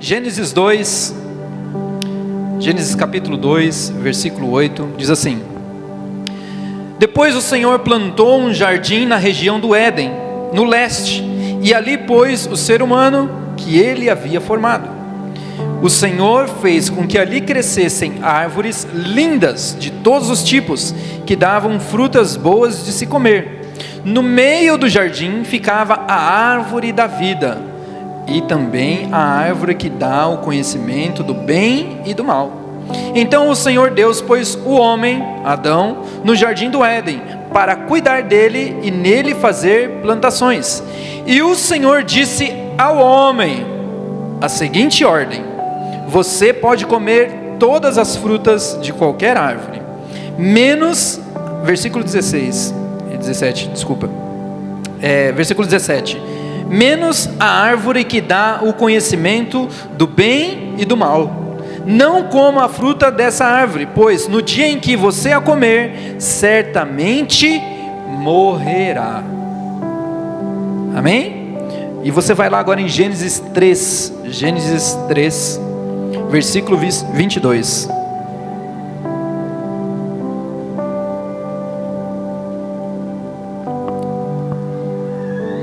Gênesis 2, Gênesis capítulo 2, versículo 8, diz assim: Depois o Senhor plantou um jardim na região do Éden, no leste, e ali pôs o ser humano que ele havia formado. O Senhor fez com que ali crescessem árvores lindas de todos os tipos, que davam frutas boas de se comer. No meio do jardim ficava a árvore da vida, e também a árvore que dá o conhecimento do bem e do mal. Então o Senhor Deus pôs o homem, Adão, no jardim do Éden, para cuidar dele e nele fazer plantações. E o Senhor disse ao homem a seguinte ordem: Você pode comer todas as frutas de qualquer árvore, menos, versículo 17, versículo 17, menos a árvore que dá o conhecimento do bem e do mal. Não coma a fruta dessa árvore, pois no dia em que você a comer, certamente morrerá. Amém? E você vai lá agora em Gênesis 3, versículo 22.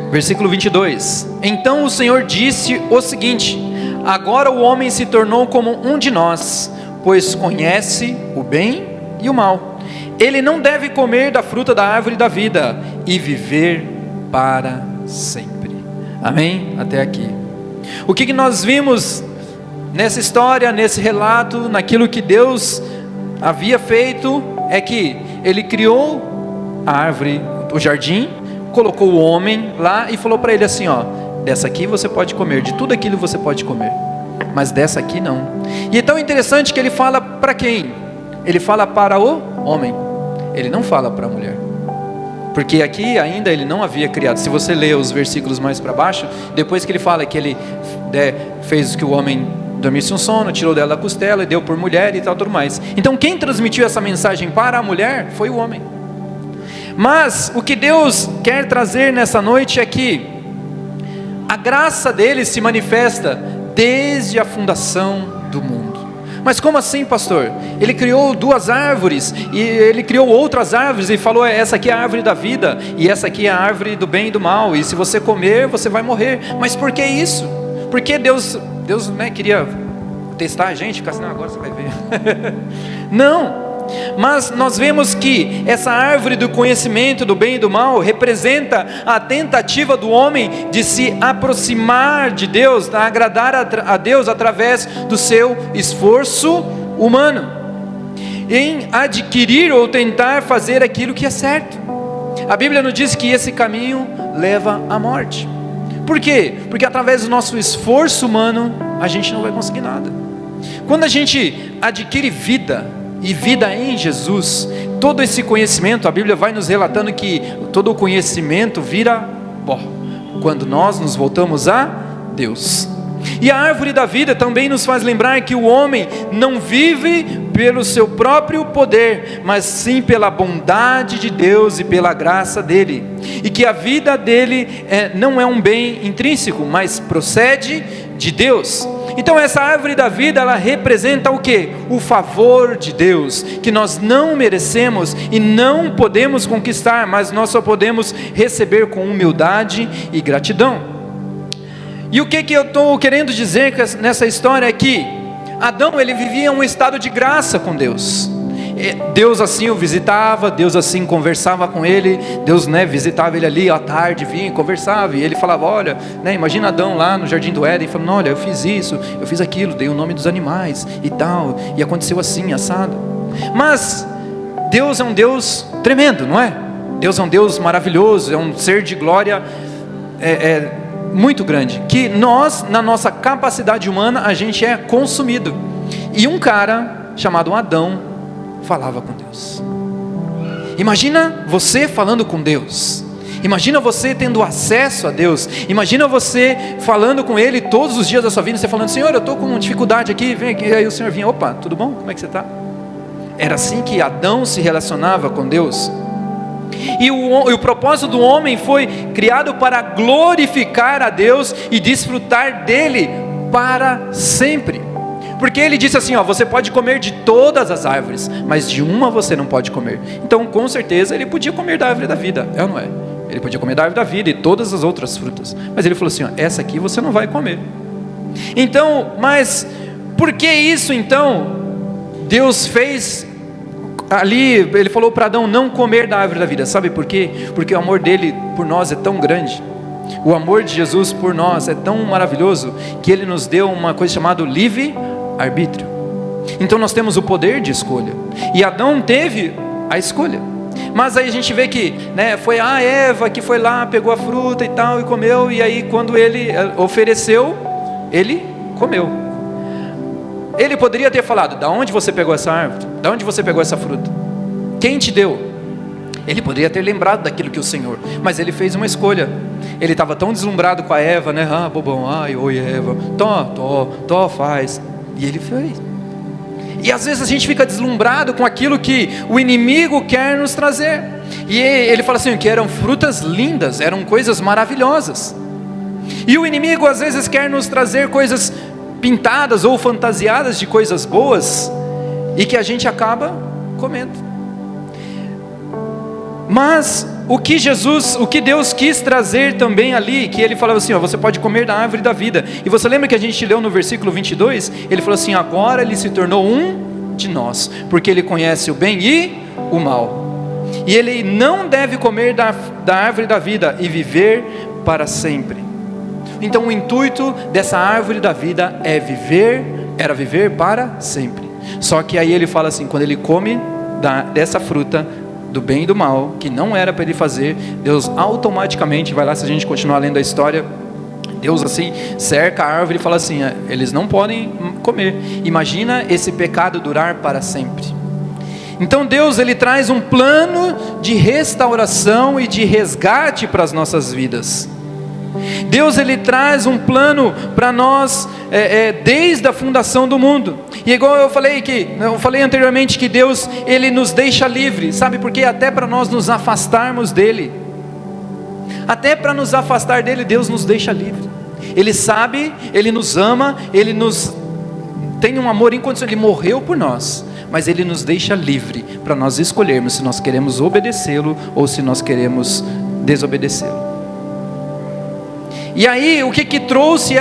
Versículo 22. Então o Senhor disse o seguinte: Agora o homem se tornou como um de nós, pois conhece o bem e o mal. Ele não deve comer da fruta da árvore da vida e viver para sempre. Amém? Até aqui. O que nós vimos nessa história, nesse relato, naquilo que Deus havia feito, é que Ele criou a árvore, o jardim, colocou o homem lá e falou para ele assim: ó, dessa aqui você pode comer, de tudo aquilo você pode comer, mas dessa aqui não. E é tão interessante que ele fala para quem? Ele fala para o homem, ele não fala para a mulher, porque aqui ainda ele não havia criado. Se você ler os versículos mais para baixo, depois que ele fala que ele fez que o homem dormisse um sono, tirou dela a costela e deu por mulher e tal, tudo mais. Então quem transmitiu essa mensagem para a mulher foi o homem. Mas o que Deus quer trazer nessa noite é que a graça dele se manifesta desde a fundação do mundo. Mas como assim, pastor? Ele criou duas árvores, e ele criou outras árvores, e falou: essa aqui é a árvore da vida, e essa aqui é a árvore do bem e do mal, e se você comer, você vai morrer. Mas por que isso? Porque Deus queria testar a gente, ficar assim: não, agora você vai ver. Não. Mas nós vemos que essa árvore do conhecimento do bem e do mal representa a tentativa do homem de se aproximar de Deus, de agradar a Deus através do seu esforço humano, em adquirir ou tentar fazer aquilo que é certo. A Bíblia nos diz que esse caminho leva à morte. Por quê? Porque através do nosso esforço humano a gente não vai conseguir nada. Quando a gente adquire vida, e vida em Jesus, todo esse conhecimento, a Bíblia vai nos relatando que todo o conhecimento vira pó, quando nós nos voltamos a Deus. E a árvore da vida também nos faz lembrar que o homem não vive pelo seu próprio poder, mas sim pela bondade de Deus e pela graça dele, e que a vida dele não é um bem intrínseco, mas procede de Deus. Então essa árvore da vida, ela representa o quê? O favor de Deus, que nós não merecemos e não podemos conquistar, mas nós só podemos receber com humildade e gratidão. E o que eu estou querendo dizer nessa história é que Adão, ele vivia um estado de graça com Deus. Deus assim o visitava, Deus assim conversava com ele, Deus visitava ele ali à tarde, vinha e conversava, e ele falava: olha, imagina Adão lá no jardim do Éden, falando: olha, eu fiz isso, eu fiz aquilo, dei o nome dos animais e tal, e aconteceu assim, assado. Mas Deus é um Deus tremendo, não é? Deus é um Deus maravilhoso, é um ser de glória muito grande, que nós, na nossa capacidade humana, a gente é consumido. E um cara chamado Adão falava com Deus. Imagina você falando com Deus, imagina você tendo acesso a Deus, imagina você falando com Ele todos os dias da sua vida, você falando: Senhor, eu estou com dificuldade aqui, vem aqui. Aí o Senhor vinha: opa, tudo bom? Como é que você está? Era assim que Adão se relacionava com Deus. E o propósito do homem foi criado para glorificar a Deus e desfrutar dele para sempre. Porque ele disse assim, você pode comer de todas as árvores, mas de uma você não pode comer. Então com certeza ele podia comer da árvore da vida, é ou não é? Ele podia comer da árvore da vida e todas as outras frutas, mas ele falou assim, essa aqui você não vai comer. Então, mas por que isso então? Deus fez ali, ele falou para Adão não comer da árvore da vida, sabe por quê? Porque o amor dele por nós é tão grande, o amor de Jesus por nós é tão maravilhoso, que ele nos deu uma coisa chamada livre-arbítrio. Então nós temos o poder de escolha, e Adão teve a escolha, mas aí a gente vê que foi a Eva que foi lá, pegou a fruta e tal, e comeu, e aí quando ele ofereceu, ele comeu. Ele poderia ter falado, da onde você pegou essa árvore? Da onde você pegou essa fruta? Quem te deu? Ele poderia ter lembrado daquilo que o Senhor, mas ele fez uma escolha. Ele estava tão deslumbrado com a Eva, bobão, oi Eva, tó, faz. E ele fez. E às vezes a gente fica deslumbrado com aquilo que o inimigo quer nos trazer. E ele fala assim, que eram frutas lindas, eram coisas maravilhosas. E o inimigo às vezes quer nos trazer coisas pintadas ou fantasiadas de coisas boas, e que a gente acaba comendo. Mas o que Deus quis trazer também ali, que ele falava assim, você pode comer da árvore da vida. E você lembra que a gente leu no versículo 22? Ele falou assim, agora ele se tornou um de nós, porque ele conhece o bem e o mal. E ele não deve comer da árvore da vida e viver para sempre. Então o intuito dessa árvore da vida era viver para sempre. Só que aí ele fala assim, quando ele come dessa fruta, do bem e do mal, que não era para ele fazer, Deus automaticamente vai lá, se a gente continuar lendo a história, Deus assim cerca a árvore e fala assim, eles não podem comer. Imagina esse pecado durar para sempre. Então Deus ele traz um plano de restauração e de resgate para as nossas vidas. Deus ele traz um plano para nós desde a fundação do mundo. E igual eu falei anteriormente, que Deus ele nos deixa livre, sabe por quê? Até para nós nos afastarmos dele, até para nos afastar dele, Deus nos deixa livre. Ele sabe, ele nos ama, ele nos tem um amor incondicional, ele morreu por nós, mas ele nos deixa livre para nós escolhermos se nós queremos obedecê-lo ou se nós queremos desobedecê-lo. E aí, o que trouxe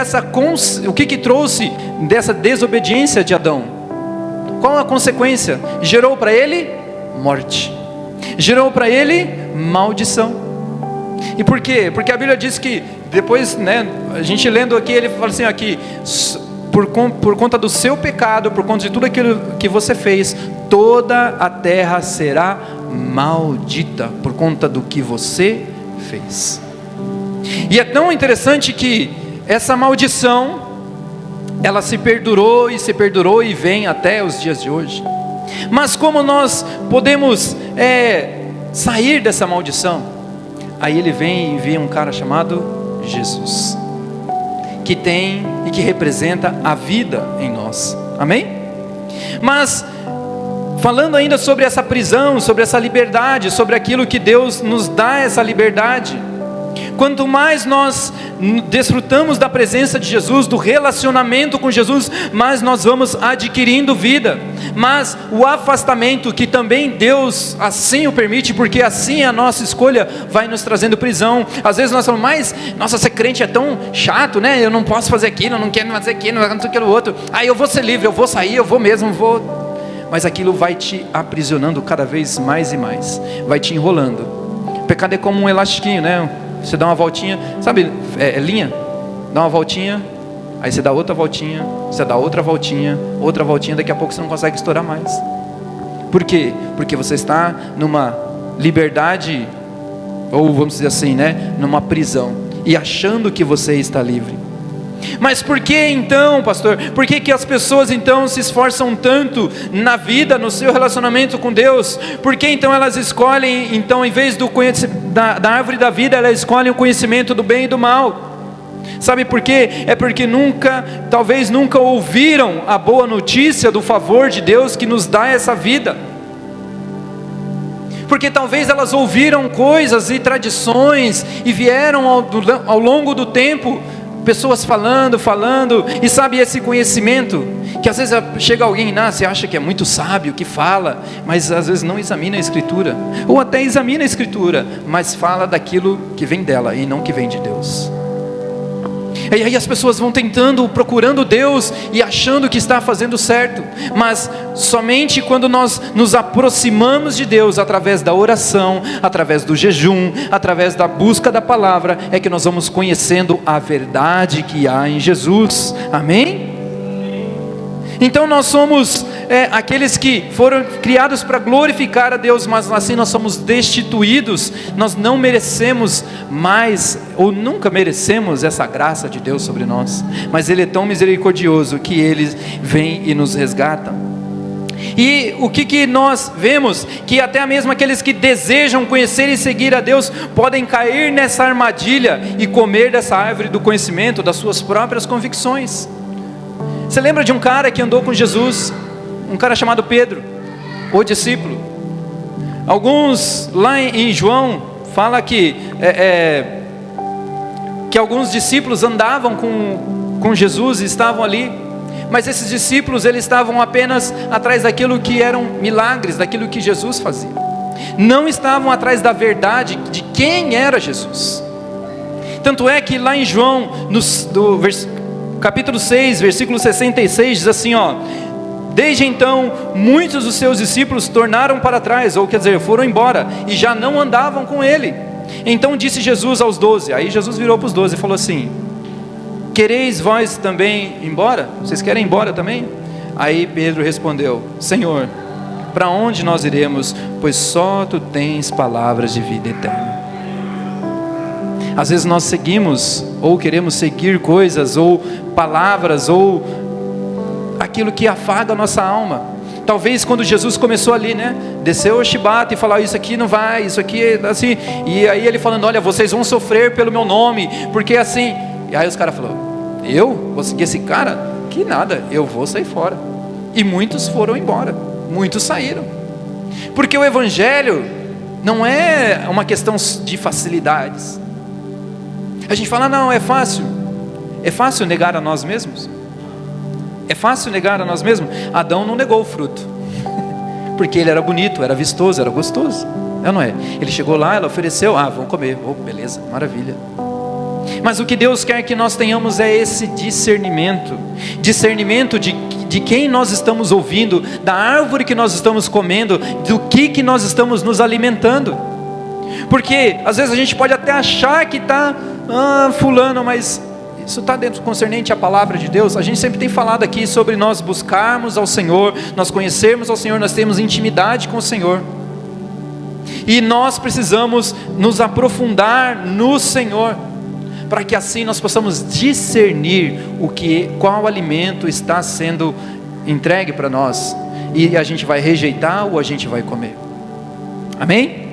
dessa desobediência de Adão? Qual a consequência? Gerou para ele morte, gerou para ele maldição. E por quê? Porque a Bíblia diz que depois, a gente lendo aqui, ele fala assim, aqui, por conta do seu pecado, por conta de tudo aquilo que você fez, toda a terra será maldita por conta do que você fez. E é tão interessante que essa maldição, ela se perdurou e vem até os dias de hoje. Mas como nós podemos sair dessa maldição? Aí ele vem e envia um cara chamado Jesus, que tem e que representa a vida em nós, amém? Mas falando ainda sobre essa prisão, sobre essa liberdade, sobre aquilo que Deus nos dá essa liberdade, quanto mais nós desfrutamos da presença de Jesus, do relacionamento com Jesus, mais nós vamos adquirindo vida. Mas o afastamento, que também Deus assim o permite, porque assim a nossa escolha vai nos trazendo prisão. Às vezes nós falamos, mas nossa, ser crente é tão chato, eu não posso fazer aquilo, não quero fazer aquilo, não quero aquilo outro. Aí eu vou ser livre, eu vou sair, eu vou mesmo, mas aquilo vai te aprisionando cada vez mais e mais, vai te enrolando. O pecado é como um elastiquinho, Você dá uma voltinha, sabe, linha? Dá uma voltinha, aí você dá outra voltinha, você dá outra voltinha, daqui a pouco você não consegue estourar mais. Por quê? Porque você está numa liberdade, ou vamos dizer assim, numa prisão, e achando que você está livre. Mas por que então, pastor? Por que as pessoas então se esforçam tanto na vida, no seu relacionamento com Deus? Por que então elas escolhem, então, em vez do da árvore da vida, elas escolhem o conhecimento do bem e do mal? Sabe por quê? É porque talvez nunca ouviram a boa notícia do favor de Deus que nos dá essa vida. Porque talvez elas ouviram coisas e tradições e vieram ao longo do tempo pessoas falando, e sabe esse conhecimento, que às vezes chega alguém, você acha que é muito sábio, que fala, mas às vezes não examina a Escritura, ou até examina a Escritura, mas fala daquilo que vem dela, e não que vem de Deus. E aí as pessoas vão tentando, procurando Deus e achando que está fazendo certo, mas somente quando nós nos aproximamos de Deus através da oração, através do jejum, através da busca da palavra, é que nós vamos conhecendo a verdade que há em Jesus. Amém? Então nós somos aqueles que foram criados para glorificar a Deus, mas assim nós somos destituídos, nós não merecemos mais, ou nunca merecemos essa graça de Deus sobre nós, mas Ele é tão misericordioso que Ele vem e nos resgata. E o que nós vemos? Que até mesmo aqueles que desejam conhecer e seguir a Deus, podem cair nessa armadilha e comer dessa árvore do conhecimento, das suas próprias convicções. Você lembra de um cara que andou com Jesus, um cara chamado Pedro, o discípulo? Alguns lá em João fala que alguns discípulos andavam com Jesus e estavam ali, mas esses discípulos eles estavam apenas atrás daquilo que eram milagres, daquilo que Jesus fazia, não estavam atrás da verdade de quem era Jesus. Tanto é que lá em João, capítulo 6, versículo 66, diz assim, desde então, muitos dos seus discípulos tornaram para trás, ou quer dizer, foram embora, e já não andavam com ele. Então disse Jesus aos 12, aí Jesus virou para os 12 e falou assim, quereis vós também ir embora? Vocês querem ir embora também? Aí Pedro respondeu, Senhor, para onde nós iremos? Pois só Tu tens palavras de vida eterna. Às vezes nós seguimos, ou queremos seguir coisas, ou palavras, ou aquilo que afaga a nossa alma. Talvez quando Jesus começou ali, desceu o chibata e falou, isso aqui não vai, isso aqui é assim, e aí ele falando, olha, vocês vão sofrer pelo meu nome, porque é assim, e aí os caras falaram, eu vou seguir esse cara? Que nada, eu vou sair fora. E muitos foram embora, muitos saíram, porque o evangelho não é uma questão de facilidades. A gente fala, não, é fácil negar a nós mesmos, é fácil negar a nós mesmos. Adão não negou o fruto, porque ele era bonito, era vistoso, era gostoso, não é? Ele chegou lá, ela ofereceu, vamos comer, beleza, maravilha. Mas o que Deus quer que nós tenhamos é esse discernimento de quem nós estamos ouvindo, da árvore que nós estamos comendo, do que nós estamos nos alimentando. Porque às vezes a gente pode até achar que está fulano, mas isso está dentro concernente à palavra de Deus. A gente sempre tem falado aqui sobre nós buscarmos ao Senhor, nós conhecermos ao Senhor, nós temos intimidade com o Senhor, e nós precisamos nos aprofundar no Senhor, para que assim nós possamos discernir qual alimento está sendo entregue para nós, e a gente vai rejeitar ou a gente vai comer. Amém?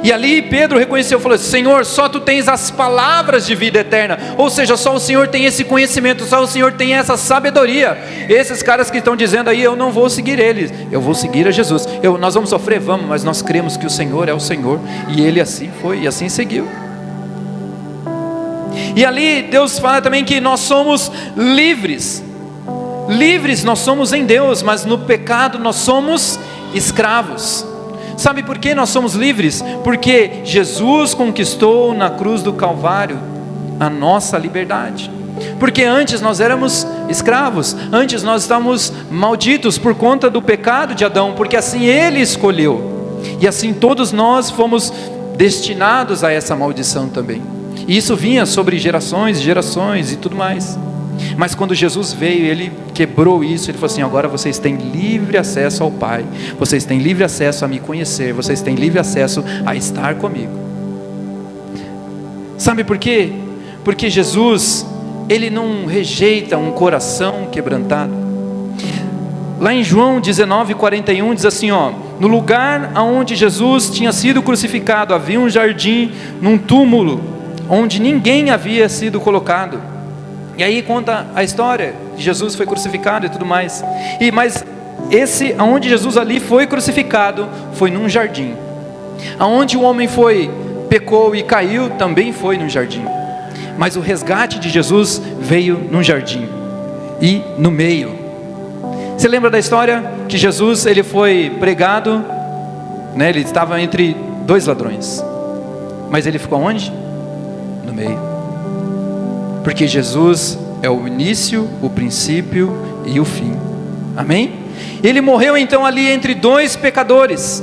E ali Pedro reconheceu, falou, Senhor, só Tu tens as palavras de vida eterna, ou seja, só o Senhor tem esse conhecimento, só o Senhor tem essa sabedoria. Esses caras que estão dizendo aí, eu não vou seguir eles, eu vou seguir a Jesus, nós vamos sofrer, vamos, mas nós cremos que o Senhor é o Senhor, e Ele assim foi, e assim seguiu. E ali Deus fala também que nós somos livres nós somos em Deus, mas no pecado nós somos escravos. Sabe por que nós somos livres? Porque Jesus conquistou na cruz do Calvário a nossa liberdade. Porque antes nós éramos escravos, antes nós estávamos malditos por conta do pecado de Adão, porque assim ele escolheu, e assim todos nós fomos destinados a essa maldição também. E isso vinha sobre gerações e gerações e tudo mais. Mas quando Jesus veio, Ele quebrou isso. Ele falou assim, agora vocês têm livre acesso ao Pai, vocês têm livre acesso a me conhecer, vocês têm livre acesso a estar comigo. Sabe por quê? Porque Jesus, Ele não rejeita um coração quebrantado. Lá em João 19:41 diz assim, no lugar onde Jesus tinha sido crucificado, havia um jardim num túmulo, onde ninguém havia sido colocado. E aí conta a história, Jesus foi crucificado e tudo mais. Mas aonde Jesus ali foi crucificado, foi num jardim. Aonde o homem pecou e caiu, também foi num jardim. Mas o resgate de Jesus veio num jardim e no meio. Você lembra da história que Jesus, ele foi pregado, né? Ele estava entre dois ladrões, mas ele ficou onde? No meio. Porque Jesus é o início, o princípio e o fim. Amém? Ele morreu então ali entre dois pecadores.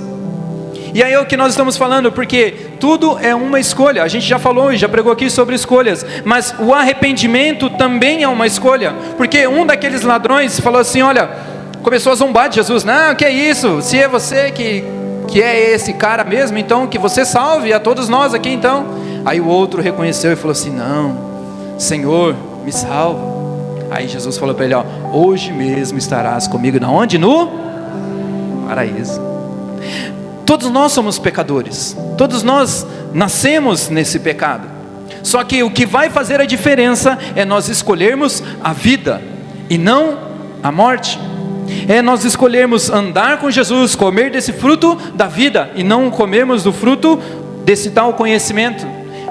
E aí é o que nós estamos falando, porque tudo é uma escolha. A gente já falou e já pregou aqui sobre escolhas, mas o arrependimento também é uma escolha. Porque um daqueles ladrões falou assim, olha, começou a zombar de Jesus. Não, que é isso? Se é você que é esse cara mesmo, então que você salve a todos nós aqui então. Aí o outro reconheceu e falou assim, não, Senhor, me salva. Aí Jesus falou para ele, ó, hoje mesmo estarás comigo, na onde? No paraíso. Todos nós somos pecadores, todos nós nascemos nesse pecado. Só que o que vai fazer a diferença é nós escolhermos a vida e não a morte. É nós escolhermos andar com Jesus, comer desse fruto da vida e não comermos do fruto desse tal conhecimento,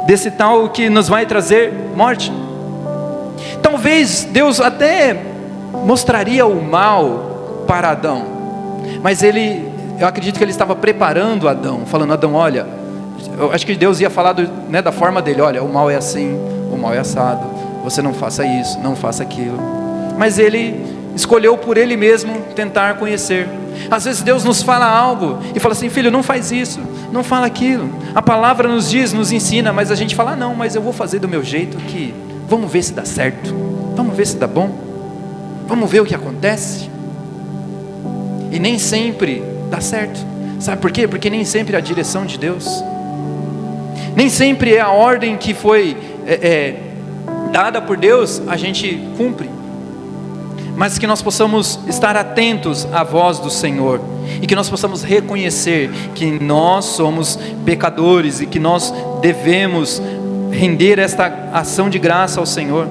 desse tal que nos vai trazer morte. Talvez Deus até mostraria o mal para Adão, mas eu acredito que ele estava preparando Adão, falando, Adão, olha, eu acho que Deus ia falar da forma dele, olha, o mal é assim, o mal é assado, você não faça isso, não faça aquilo. Mas ele escolheu por ele mesmo tentar conhecer. Às vezes Deus nos fala algo e fala assim, filho, não faz isso, não fala aquilo. A palavra nos diz, nos ensina, mas a gente fala, não, mas eu vou fazer do meu jeito, que vamos ver se dá certo, vamos ver se dá bom, vamos ver o que acontece. E nem sempre dá certo. Sabe por quê? Porque nem sempre é a direção de Deus, nem sempre é a ordem que foi dada por Deus, a gente cumpre. Mas que nós possamos estar atentos à voz do Senhor, e que nós possamos reconhecer que nós somos pecadores, e que nós devemos render esta ação de graça ao Senhor.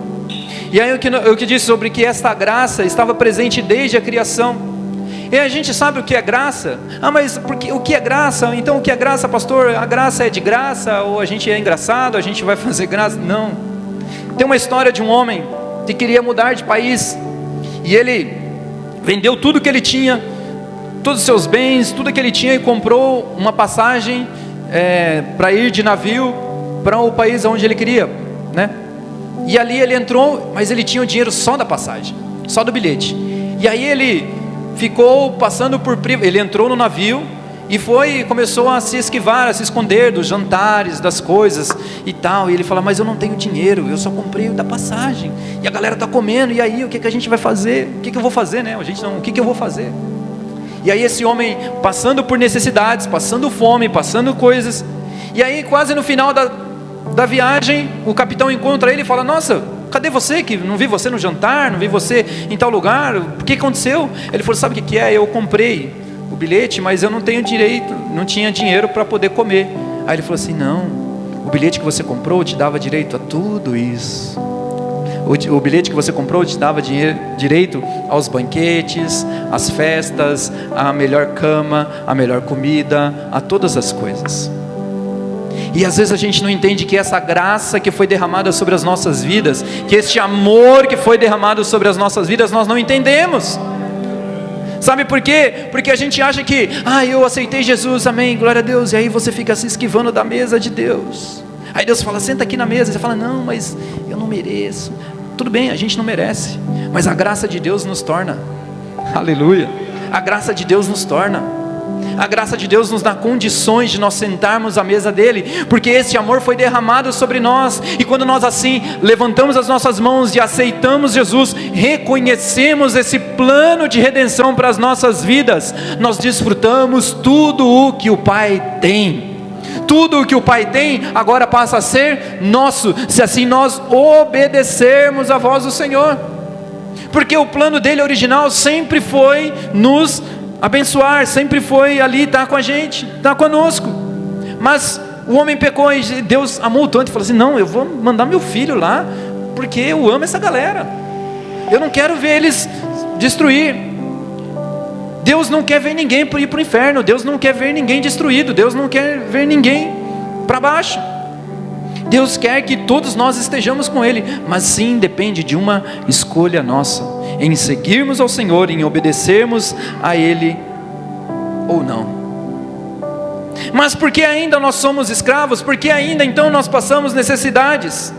E aí eu que disse sobre que esta graça estava presente desde a criação. E a gente sabe o que é graça. Mas o que é graça? Então o que é graça, pastor? A graça é de graça? Ou a gente é engraçado, a gente vai fazer graça? Não. Tem uma história de um homem que queria mudar de país, e ele vendeu tudo que ele tinha, todos os seus bens, tudo que ele tinha, e comprou uma passagem para ir de navio para o país onde ele queria, né? E ali ele entrou, mas ele tinha o dinheiro só da passagem, só do bilhete. E aí ele ficou passando ele entrou no navio e começou a se esquivar, a se esconder dos jantares, das coisas e tal. E ele fala, mas eu não tenho dinheiro, eu só comprei o da passagem, e a galera está comendo, e aí o que a gente vai fazer? O que eu vou fazer, né? O que eu vou fazer? E aí esse homem passando por necessidades, passando fome, passando coisas, e aí quase no final da viagem, o capitão encontra ele e fala, nossa, cadê você? Que não vi você no jantar, não vi você em tal lugar, o que aconteceu? Ele falou, sabe o que é? Eu comprei o bilhete, mas eu não tinha dinheiro para poder comer. Aí ele falou assim, não, o bilhete que você comprou te dava direito a tudo isso. O bilhete que você comprou te dava direito aos banquetes, às festas, à melhor cama, à melhor comida, a todas as coisas. E às vezes a gente não entende que essa graça que foi derramada sobre as nossas vidas, que este amor que foi derramado sobre as nossas vidas, nós não entendemos. Sabe por quê? Porque a gente acha que, eu aceitei Jesus, amém, glória a Deus, e aí você fica se esquivando da mesa de Deus. Aí Deus fala, senta aqui na mesa, e você fala, não, mas eu não mereço. Tudo bem, a gente não merece, mas a graça de Deus nos torna. Aleluia. A graça de Deus nos torna. A graça de Deus nos dá condições de nós sentarmos à mesa dele, porque esse amor foi derramado sobre nós. E quando nós assim levantamos as nossas mãos e aceitamos Jesus, reconhecemos esse plano de redenção para as nossas vidas, nós desfrutamos tudo o que o Pai tem. Tudo o que o Pai tem agora passa a ser nosso, se assim nós obedecermos a voz do Senhor. Porque o plano dele original sempre foi nos abençoar, sempre foi ali estar com a gente, estar conosco. Mas o homem pecou e Deus amou tanto e falou assim, não, eu vou mandar meu filho lá, porque eu amo essa galera, eu não quero ver eles destruir. Deus não quer ver ninguém ir para o inferno, Deus não quer ver ninguém destruído, Deus não quer ver ninguém para baixo. Deus quer que todos nós estejamos com Ele, mas sim depende de uma escolha nossa, em seguirmos ao Senhor, em obedecermos a Ele ou não. Mas por que ainda nós somos escravos? Por que ainda então nós passamos necessidades?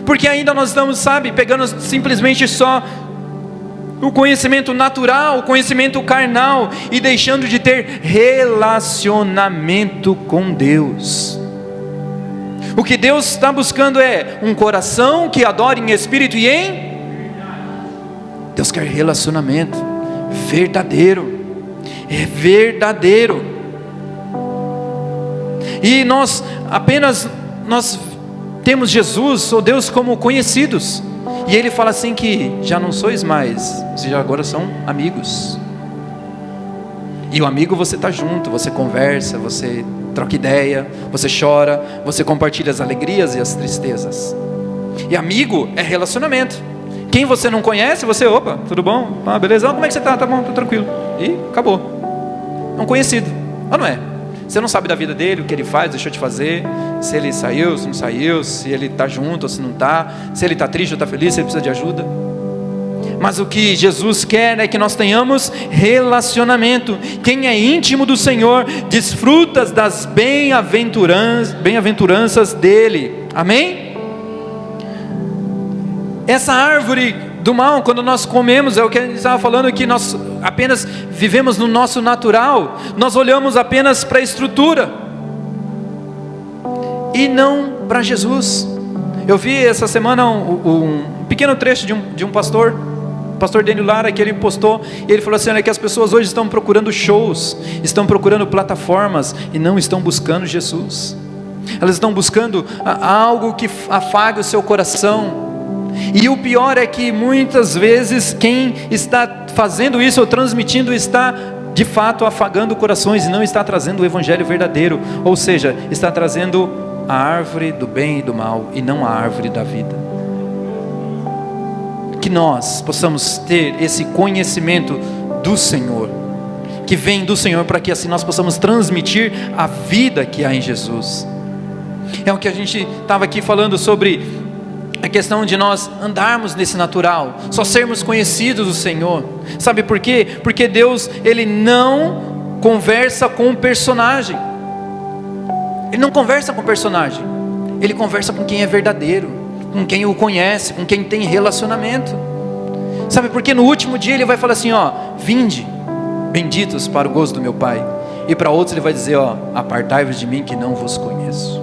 Porque ainda nós estamos, pegando simplesmente só o conhecimento natural, o conhecimento carnal, e deixando de ter relacionamento com Deus. O que Deus está buscando é um coração que adore em espírito e em... Deus quer relacionamento verdadeiro, é verdadeiro. E nós temos Jesus ou Deus como conhecidos, e Ele fala assim que já não sois mais, vocês agora são amigos. E o amigo, você está junto, você conversa, você troca ideia, você chora, você compartilha as alegrias e as tristezas. E amigo é relacionamento. Quem você não conhece, você, opa, tudo bom? Ah, beleza, como é que você está? Tá bom, tô tranquilo. E acabou. É um conhecido, ou não é? Você não sabe da vida dele, o que ele faz, deixou de fazer, se ele saiu, se não saiu, se ele está junto ou se não está, se ele está triste ou está feliz, se ele precisa de ajuda. Mas o que Jesus quer é que nós tenhamos relacionamento. Quem é íntimo do Senhor desfruta das bem-aventuranças dele. Amém? Essa árvore do mal, quando nós comemos, é o que a gente estava falando, que nós apenas vivemos no nosso natural, nós olhamos apenas para a estrutura e não para Jesus. Eu vi essa semana um pequeno trecho de um pastor Daniel Lara, que ele postou, e ele falou assim, olha, que as pessoas hoje estão procurando shows, estão procurando plataformas, e não estão buscando Jesus. Elas estão buscando algo que afague o seu coração. E o pior é que muitas vezes quem está fazendo isso ou transmitindo está de fato afagando corações, e não está trazendo o evangelho verdadeiro, ou seja, está trazendo a árvore do bem e do mal, e não a árvore da vida. Que nós possamos ter esse conhecimento do Senhor, que vem do Senhor, para que assim nós possamos transmitir a vida que há em Jesus. É o que a gente estava aqui falando sobre a questão de nós andarmos nesse natural, só sermos conhecidos do Senhor. Sabe por quê? Porque Deus, Ele não conversa com um personagem. Ele não conversa com o personagem, Ele conversa com quem é verdadeiro, com quem o conhece, com quem tem relacionamento. Sabe, porque no último dia Ele vai falar assim, ó, vinde, benditos para o gozo do meu Pai. E para outros Ele vai dizer, ó, apartai-vos de mim que não vos conheço.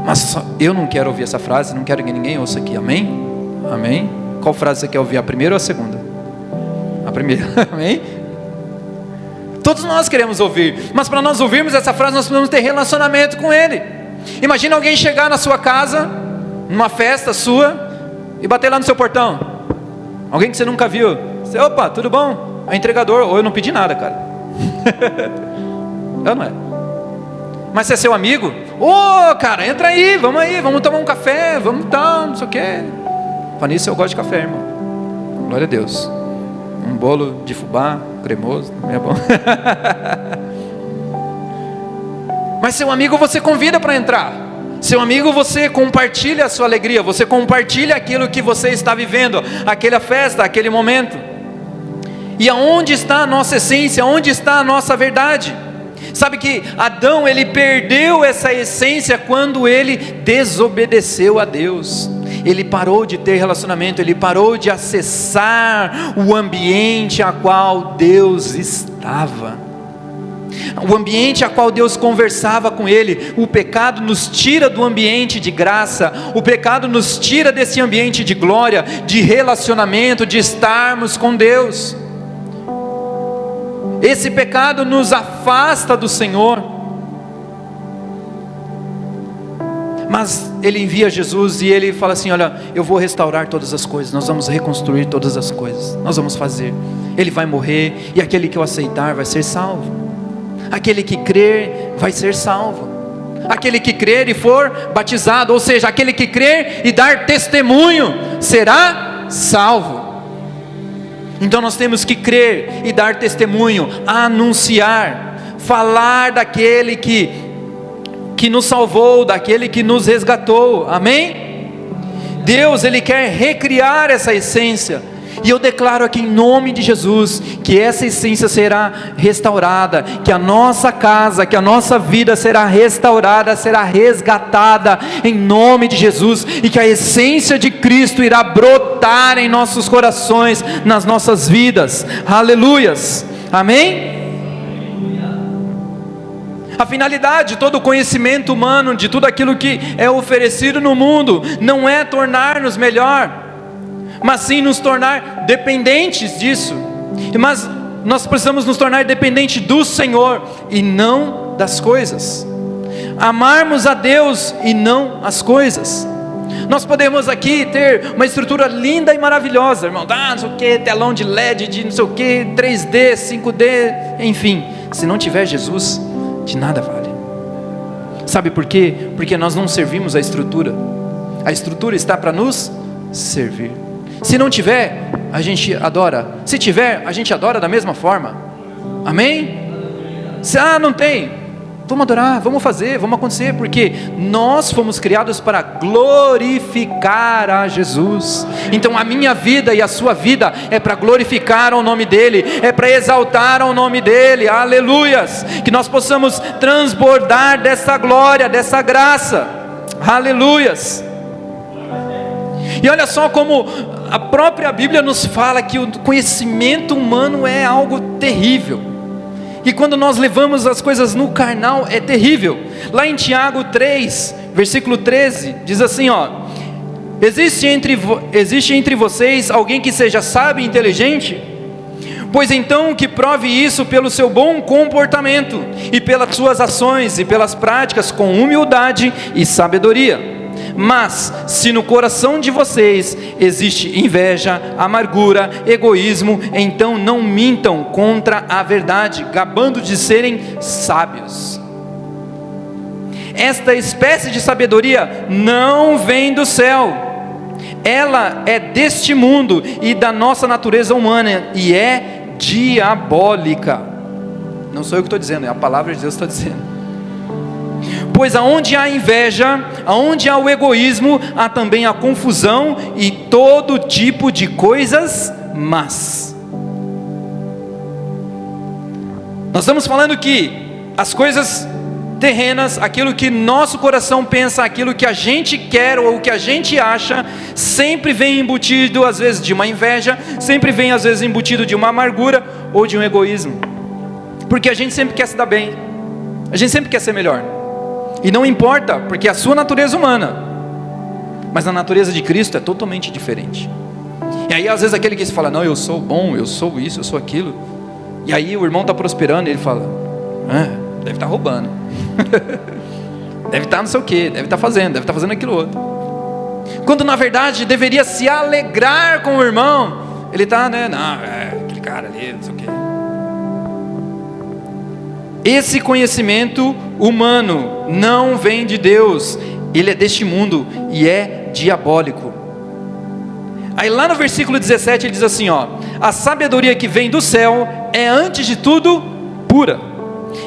Mas eu não quero ouvir essa frase, não quero que ninguém ouça aqui, amém? Amém? Qual frase você quer ouvir, a primeira ou a segunda? A primeira, amém? Todos nós queremos ouvir, mas para nós ouvirmos essa frase, nós precisamos ter relacionamento com Ele. Imagina alguém chegar na sua casa, numa festa sua, e bater lá no seu portão. Alguém que você nunca viu. Você, opa, tudo bom? É entregador. Ou eu não pedi nada, cara. Eu não é. Mas se é seu amigo, ô, cara, entra aí, vamos tomar um café, vamos tal, não sei o quê. Para nisso eu gosto de café, irmão. Glória a Deus. Um bolo de fubá, cremoso, também é bom. Mas seu amigo você convida para entrar. Seu amigo você compartilha a sua alegria, você compartilha aquilo que você está vivendo, aquela festa, aquele momento. E aonde está a nossa essência? Onde está a nossa verdade? Sabe que Adão, ele perdeu essa essência quando ele desobedeceu a Deus. Ele parou de ter relacionamento, ele parou de acessar o ambiente a qual Deus estava, o ambiente a qual Deus conversava com ele. O pecado nos tira do ambiente de graça, o pecado nos tira desse ambiente de glória, de relacionamento, de estarmos com Deus. Esse pecado nos afasta do Senhor. Mas Ele envia Jesus e Ele fala assim, olha, eu vou restaurar todas as coisas, nós vamos reconstruir todas as coisas, nós vamos fazer. Ele vai morrer e aquele que o aceitar vai ser salvo. Aquele que crer vai ser salvo. Aquele que crer e for batizado, ou seja, aquele que crer e dar testemunho, será salvo. Então nós temos que crer e dar testemunho, anunciar, falar daquele que que nos salvou, daquele que nos resgatou, amém? Deus, Ele quer recriar essa essência, e eu declaro aqui em nome de Jesus, que essa essência será restaurada, que a nossa casa, que a nossa vida será restaurada, será resgatada, em nome de Jesus, e que a essência de Cristo irá brotar em nossos corações, nas nossas vidas, aleluias, amém? A finalidade de todo o conhecimento humano, de tudo aquilo que é oferecido no mundo, não é tornar-nos melhor, mas sim nos tornar dependentes disso. Mas nós precisamos nos tornar dependentes do Senhor e não das coisas, amarmos a Deus e não as coisas. Nós podemos aqui ter uma estrutura linda e maravilhosa, irmão, não sei o que, telão de LED, de não sei o que, 3D, 5D, enfim, se não tiver Jesus, de nada vale. Sabe por quê? Porque nós não servimos a estrutura está para nos servir. Se não tiver, a gente adora. Se tiver, a gente adora da mesma forma. Amém? Se não tem, vamos adorar, vamos fazer, vamos acontecer, porque nós fomos criados para glorificar a Jesus. Então a minha vida e a sua vida é para glorificar o nome dEle, é para exaltar o nome dEle, aleluias, que nós possamos transbordar dessa glória, dessa graça, aleluias. E olha só como a própria Bíblia nos fala que o conhecimento humano é algo terrível, e quando nós levamos as coisas no carnal é terrível. Lá em Tiago 3, versículo 13, diz assim, existe entre vocês alguém que seja sábio e inteligente? Pois então que prove isso pelo seu bom comportamento, e pelas suas ações, e pelas práticas com humildade e sabedoria. Mas se no coração de vocês existe inveja, amargura, egoísmo, então não mintam contra a verdade, gabando de serem sábios. Esta espécie de sabedoria não vem do céu, ela é deste mundo e da nossa natureza humana, e é diabólica. Não sou eu que estou dizendo, é a palavra de Deus que está dizendo. Pois aonde há inveja, aonde há o egoísmo, há também a confusão e todo tipo de coisas más. Nós estamos falando que as coisas terrenas, aquilo que nosso coração pensa, aquilo que a gente quer ou o que a gente acha, sempre vem embutido às vezes de uma inveja, sempre vem às vezes embutido de uma amargura ou de um egoísmo, porque a gente sempre quer se dar bem, a gente sempre quer ser melhor. E não importa, porque é a sua natureza humana, mas a natureza de Cristo é totalmente diferente. E aí às vezes aquele que se fala, não, eu sou bom, eu sou isso, eu sou aquilo, e aí o irmão está prosperando, e ele fala, deve estar roubando, deve estar não sei o que, deve estar fazendo aquilo outro, quando na verdade deveria se alegrar com o irmão. Ele está, aquele cara ali, não sei o que. Esse conhecimento humano não vem de Deus, ele é deste mundo e é diabólico. Aí lá no versículo 17 ele diz assim, a sabedoria que vem do céu é antes de tudo pura,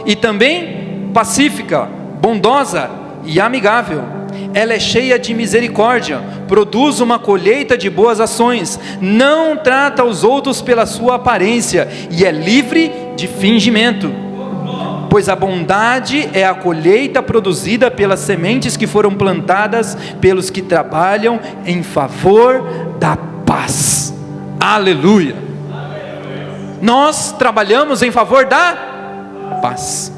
e também pacífica, bondosa e amigável. Ela é cheia de misericórdia, produz uma colheita de boas ações, não trata os outros pela sua aparência, e é livre de fingimento. Pois a bondade é a colheita produzida pelas sementes que foram plantadas pelos que trabalham em favor da paz. Aleluia! Nós trabalhamos em favor da paz.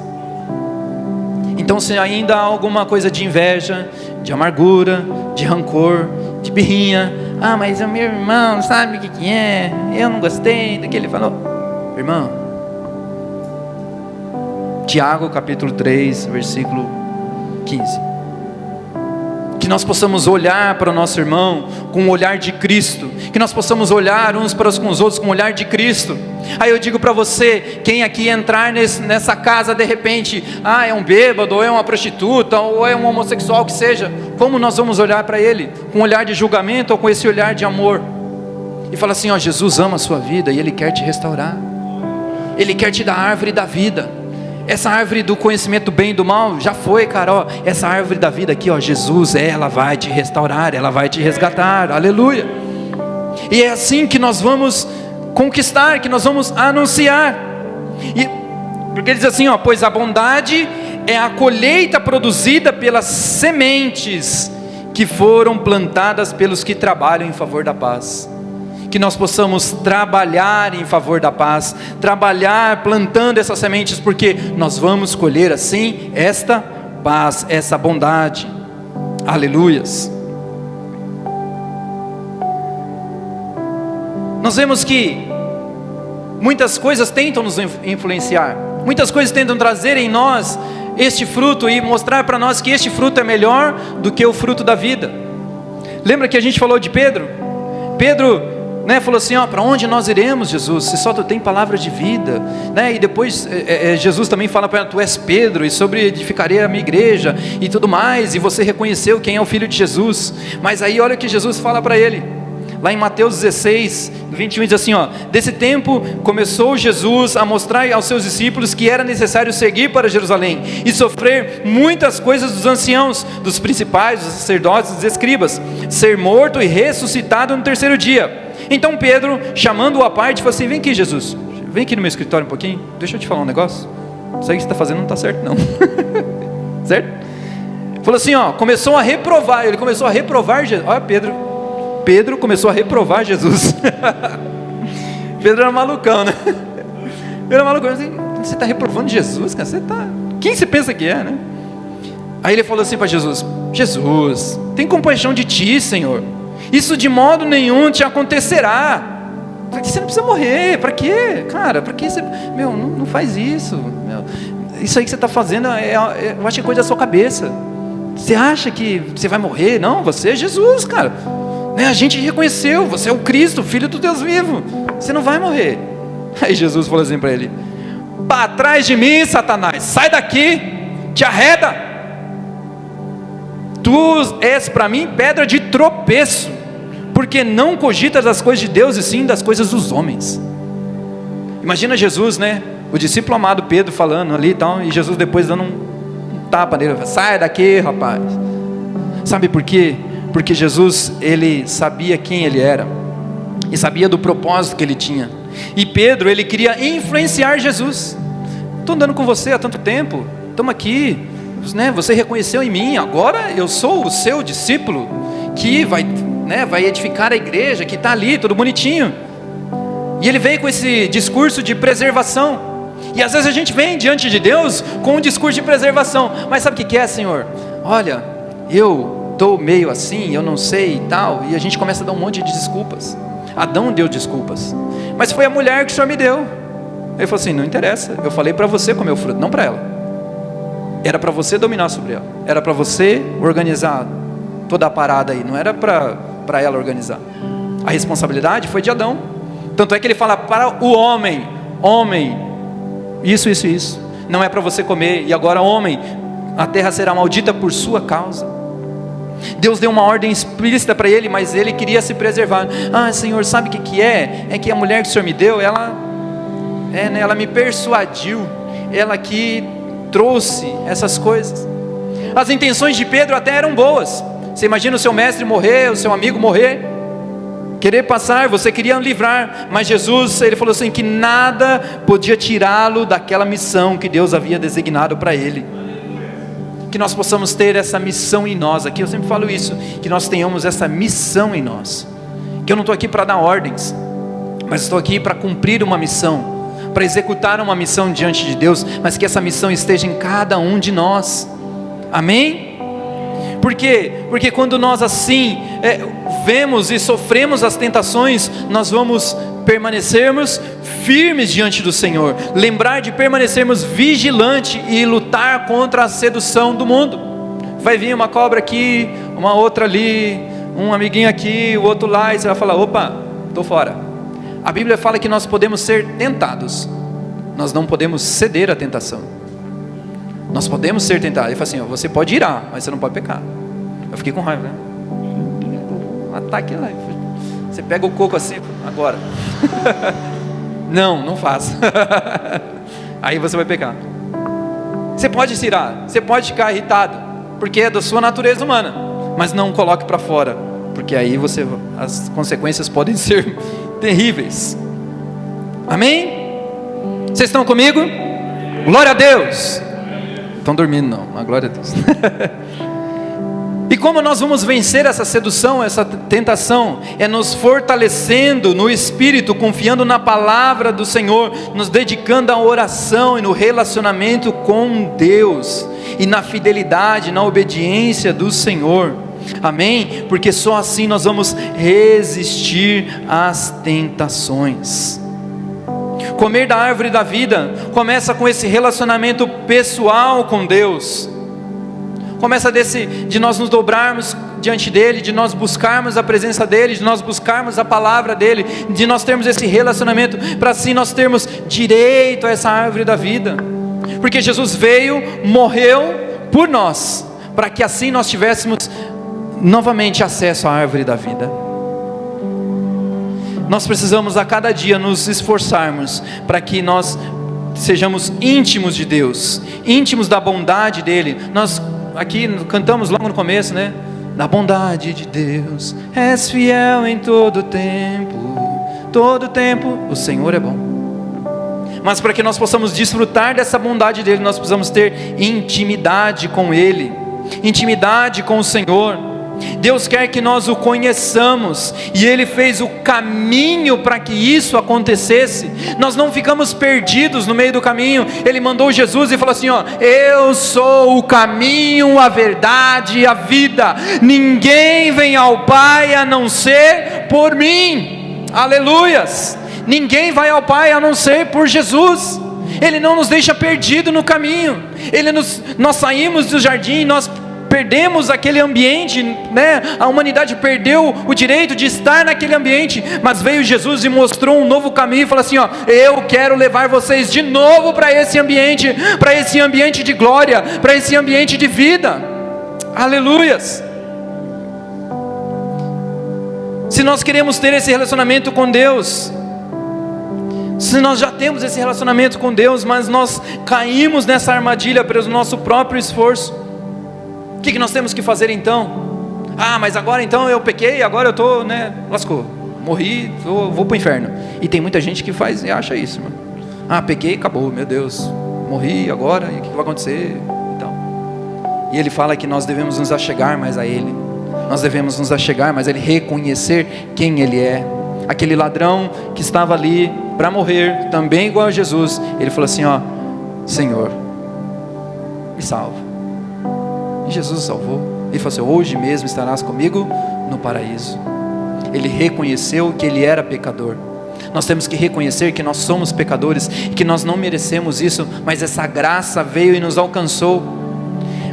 Então, se ainda há alguma coisa de inveja, de amargura, de rancor, de birrinha, mas o meu irmão sabe o que é, eu não gostei do que ele falou. Irmão, Tiago capítulo 3, versículo 15. Que nós possamos olhar para o nosso irmão com o olhar de Cristo, que nós possamos olhar uns para os outros com o olhar de Cristo. Aí eu digo para você, quem aqui entrar nessa casa de repente, é um bêbado, ou é uma prostituta, ou é um homossexual, que seja, como nós vamos olhar para ele? Com um olhar de julgamento ou com esse olhar de amor? E fala assim, Jesus ama a sua vida e Ele quer te restaurar, Ele quer te dar a árvore da vida. Essa árvore do conhecimento do bem e do mal já foi, cara, ó, essa árvore da vida aqui, ó, Jesus, ela vai te restaurar, ela vai te resgatar, aleluia. E é assim que nós vamos conquistar, que nós vamos anunciar. E porque ele diz assim, ó, pois a bondade é a colheita produzida pelas sementes que foram plantadas pelos que trabalham em favor da paz. Que nós possamos trabalhar em favor da paz, trabalhar plantando essas sementes, porque nós vamos colher assim esta paz, essa bondade. Aleluias. Nós vemos que muitas coisas tentam nos influenciar, muitas coisas tentam trazer em nós este fruto e mostrar para nós que este fruto é melhor do que o fruto da vida. Lembra que a gente falou de Pedro? Pedro, falou assim, ó, para onde nós iremos, Jesus? Se só tu tem palavra de vida, e depois Jesus também fala para ele, tu és Pedro, e sobre edificarei a minha igreja, e tudo mais, e você reconheceu quem é o Filho de Jesus. Mas aí olha o que Jesus fala para ele, lá em Mateus 16, 21, diz assim, ó, desse tempo começou Jesus a mostrar aos seus discípulos que era necessário seguir para Jerusalém, e sofrer muitas coisas dos anciãos, dos principais, dos sacerdotes, dos escribas, ser morto e ressuscitado no terceiro dia. Então Pedro, chamando-o à parte, falou assim, vem aqui Jesus, vem aqui no meu escritório um pouquinho, deixa eu te falar um negócio, isso aí que você está fazendo não está certo não, certo? Falou assim, ó, começou a reprovar, ele começou a reprovar Jesus, olha Pedro começou a reprovar Jesus, Pedro era malucão, né? Pedro era malucão, assim, você está reprovando Jesus, cara, quem você pensa que é, né? Aí ele falou assim para Jesus, Jesus, tem compaixão de ti, Senhor, isso de modo nenhum te acontecerá. Você não precisa morrer, para quê? Cara, para que você... não faz isso. Isso aí que você está fazendo, eu acho que é coisa da sua cabeça. Você acha que você vai morrer? Não, você é Jesus, cara. A gente reconheceu, você é o Cristo, Filho do Deus vivo. Você não vai morrer. Aí Jesus falou assim para ele, para trás de mim, Satanás, sai daqui, te arreda. Tu és para mim pedra de tropeço, porque não cogitas das coisas de Deus, e sim das coisas dos homens. Imagina Jesus, o discípulo amado Pedro falando ali e tal, e Jesus depois dando um tapa nele, sai daqui, rapaz. Sabe por quê? Porque Jesus, ele sabia quem ele era, e sabia do propósito que ele tinha, e Pedro, ele queria influenciar Jesus. Estou andando com você há tanto tempo, estamos aqui, você reconheceu em mim, agora eu sou o seu discípulo, que vai edificar a igreja, que está ali, tudo bonitinho. E ele veio com esse discurso de preservação, e às vezes a gente vem diante de Deus com um discurso de preservação, mas sabe o que é, Senhor? Olha, eu estou meio assim, eu não sei e tal, e a gente começa a dar um monte de desculpas. Adão deu desculpas, mas foi a mulher que o Senhor me deu. Ele falou assim, não interessa, eu falei para você comer o fruto, não para ela. Era para você dominar sobre ela, era para você organizar toda a parada aí, não era para ela organizar. A responsabilidade foi de Adão. Tanto é que ele fala para o homem, isso, não é para você comer, e agora homem, a terra será maldita por sua causa. Deus deu uma ordem explícita para ele, mas ele queria se preservar. Senhor, sabe o que é? É que a mulher que o Senhor me deu, ela me persuadiu, ela que trouxe essas coisas. As intenções de Pedro até eram boas. Você imagina o seu mestre morrer, o seu amigo morrer, querer passar, você queria livrar, mas Jesus, ele falou assim, que nada podia tirá-lo daquela missão que Deus havia designado para ele. Que nós possamos ter essa missão em nós, aqui eu sempre falo isso, que nós tenhamos essa missão em nós, que eu não estou aqui para dar ordens, mas estou aqui para cumprir uma missão, para executar uma missão diante de Deus, mas que essa missão esteja em cada um de nós, amém? Por quê? Porque quando nós assim vemos e sofremos as tentações, nós vamos permanecermos firmes diante do Senhor, lembrar de permanecermos vigilantes e lutar contra a sedução do mundo. Vai vir uma cobra aqui, uma outra ali, um amiguinho aqui, o outro lá, e você vai falar, opa, estou fora. A Bíblia fala que nós podemos ser tentados, nós não podemos ceder à tentação. Nós podemos ser tentados. Ele fala assim, você pode irar, mas você não pode pecar. Eu fiquei com raiva, ataque lá, você pega o coco assim, agora não faça. Aí você vai pecar. Você pode se irar, você pode ficar irritado, porque é da sua natureza humana, mas não coloque para fora, porque aí as consequências podem ser terríveis. Amém? Vocês estão comigo? Glória a Deus. Estão dormindo não, mas glória a Deus. E como nós vamos vencer essa sedução, essa tentação? É nos fortalecendo no Espírito, confiando na palavra do Senhor, nos dedicando à oração e no relacionamento com Deus, e na fidelidade, na obediência do Senhor. Amém? Porque só assim nós vamos resistir às tentações. Comer da árvore da vida começa com esse relacionamento pessoal com Deus. Começa de nós nos dobrarmos diante dEle, de nós buscarmos a presença dEle, de nós buscarmos a palavra dEle, de nós termos esse relacionamento, para assim nós termos direito a essa árvore da vida. Porque Jesus veio, morreu por nós, para que assim nós tivéssemos novamente acesso à árvore da vida. Nós precisamos a cada dia nos esforçarmos para que nós sejamos íntimos de Deus, íntimos da bondade dEle. Nós aqui cantamos logo no começo, né? Da bondade de Deus, és fiel em todo tempo o Senhor é bom. Mas para que nós possamos desfrutar dessa bondade dEle, nós precisamos ter intimidade com Ele, intimidade com o Senhor. Deus quer que nós o conheçamos, e Ele fez o caminho para que isso acontecesse. Nós não ficamos perdidos no meio do caminho. Ele mandou Jesus e falou assim: ó, eu sou o caminho, a verdade e a vida, ninguém vem ao Pai a não ser por mim. Aleluias! Ninguém vai ao Pai a não ser por Jesus. Ele não nos deixa perdido no caminho. Nós saímos do jardim, nós perdemos aquele ambiente, né? A humanidade perdeu o direito de estar naquele ambiente, mas veio Jesus e mostrou um novo caminho e falou assim: ó, eu quero levar vocês de novo para esse ambiente de glória, para esse ambiente de vida. Aleluias! Se nós queremos ter esse relacionamento com Deus, se nós já temos esse relacionamento com Deus, mas nós caímos nessa armadilha pelo nosso próprio esforço, o que nós temos que fazer então? Mas agora então eu pequei, agora eu estou, né, lascou, morri, vou para o inferno. E tem muita gente que faz e acha isso, mano. Pequei, acabou, meu Deus, morri agora, e o que vai acontecer? Então, e ele fala que nós devemos nos achegar mais a Ele, nós devemos nos achegar mais a Ele, reconhecer quem Ele é. Aquele ladrão que estava ali para morrer, também igual a Jesus, ele falou assim: ó, Senhor, me salva. E Jesus o salvou. Ele falou assim: hoje mesmo estarás comigo no paraíso. Ele reconheceu que ele era pecador. Nós temos que reconhecer que nós somos pecadores, que nós não merecemos isso, mas essa graça veio e nos alcançou.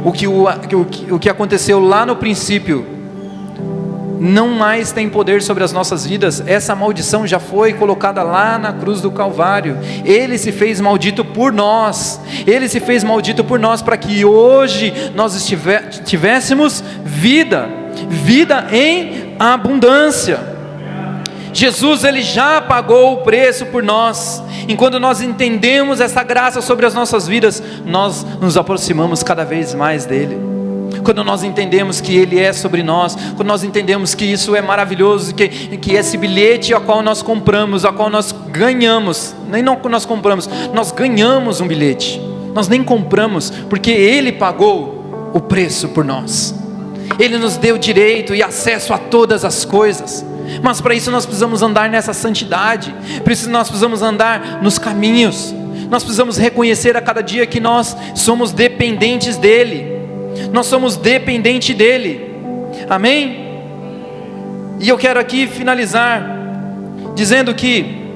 O que aconteceu lá no princípio não mais tem poder sobre as nossas vidas. Essa maldição já foi colocada lá na cruz do Calvário. Ele se fez maldito por nós. Ele se fez maldito por nós para que hoje nós tivéssemos vida em abundância. Jesus, Ele já pagou o preço por nós. Enquanto nós entendemos essa graça sobre as nossas vidas, nós nos aproximamos cada vez mais dEle. Quando nós entendemos que Ele é sobre nós, quando nós entendemos que isso é maravilhoso, que esse bilhete a qual nós compramos, a qual nós ganhamos, nem não nós compramos, nós ganhamos um bilhete, nós nem compramos, porque Ele pagou o preço por nós. Ele nos deu direito e acesso a todas as coisas, mas para isso nós precisamos andar nessa santidade, nós precisamos andar nos caminhos, nós precisamos reconhecer a cada dia que nós somos dependentes dEle. Nós somos dependentes dEle. Amém? E eu quero aqui finalizar dizendo que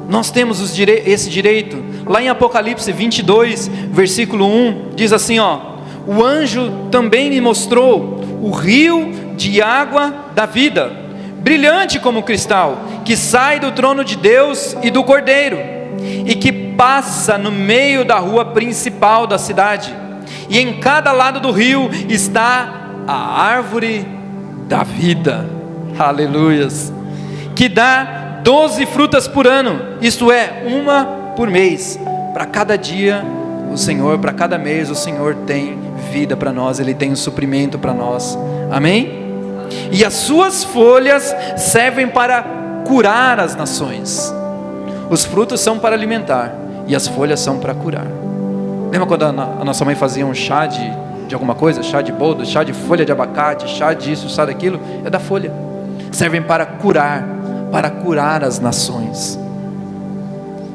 nós temos esse direito. Lá em Apocalipse 22, versículo 1, diz assim, ó: o anjo também me mostrou o rio de água da vida, brilhante como cristal, que sai do trono de Deus e do Cordeiro, e que passa no meio da rua principal da cidade. E em cada lado do rio está a árvore da vida. Aleluias. Que dá 12 frutas por ano, isto é, uma por mês, para cada dia o Senhor, para cada mês, o Senhor tem vida para nós, Ele tem um suprimento para nós, amém? E as suas folhas servem para curar as nações. Os frutos são para alimentar, e as folhas são para curar. Lembra quando a nossa mãe fazia um chá de alguma coisa? Chá de boldo, chá de folha de abacate, chá disso, chá daquilo? É da folha. Servem para curar as nações.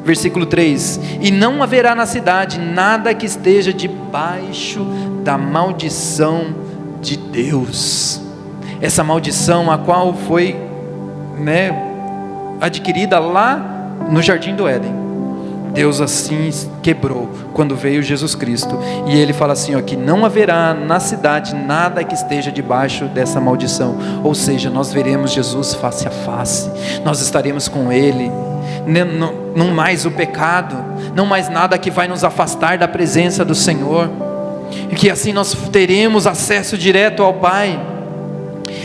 Versículo 3: e não haverá na cidade nada que esteja debaixo da maldição de Deus. Essa maldição a qual foi adquirida lá no Jardim do Éden, Deus assim quebrou quando veio Jesus Cristo. E Ele fala assim, que não haverá na cidade nada que esteja debaixo dessa maldição. Ou seja, nós veremos Jesus face a face, nós estaremos com Ele. Não mais o pecado, não mais nada que vai nos afastar da presença do Senhor, e que assim nós teremos acesso direto ao Pai.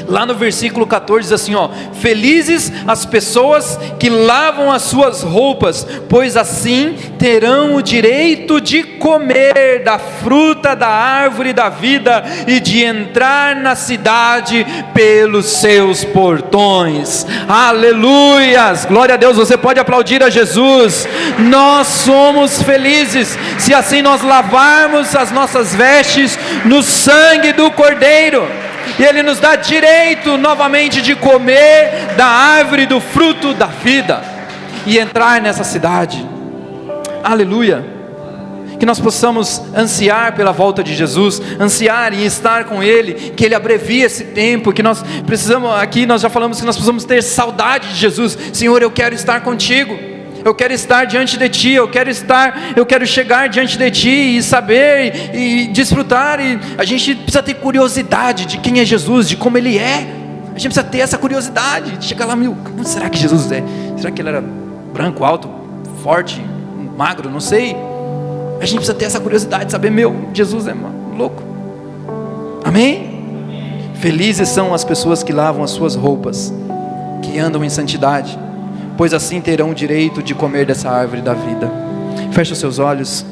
Lá no versículo 14 diz assim, felizes as pessoas que lavam as suas roupas, pois assim terão o direito de comer da fruta da árvore da vida e de entrar na cidade pelos seus portões. Aleluias, glória a Deus. Você pode aplaudir a Jesus. Nós somos felizes se assim nós lavarmos as nossas vestes no sangue do Cordeiro, e Ele nos dá direito novamente de comer da árvore do fruto da vida e entrar nessa cidade. Aleluia. Que nós possamos ansiar pela volta de Jesus, ansiar em estar com Ele, que Ele abrevie esse tempo, que nós precisamos, aqui nós já falamos que nós precisamos ter saudade de Jesus. Senhor, eu quero estar contigo, eu quero estar diante de Ti, eu quero chegar diante de Ti e saber e desfrutar. E a gente precisa ter curiosidade de quem é Jesus, de como Ele é. A gente precisa ter essa curiosidade de chegar lá, como será que Jesus é? Será que Ele era branco, alto, forte, magro? Não sei. A gente precisa ter essa curiosidade de saber, Jesus é louco. Amém? Felizes são as pessoas que lavam as suas roupas, que andam em santidade, pois assim terão o direito de comer dessa árvore da vida. Feche os seus olhos.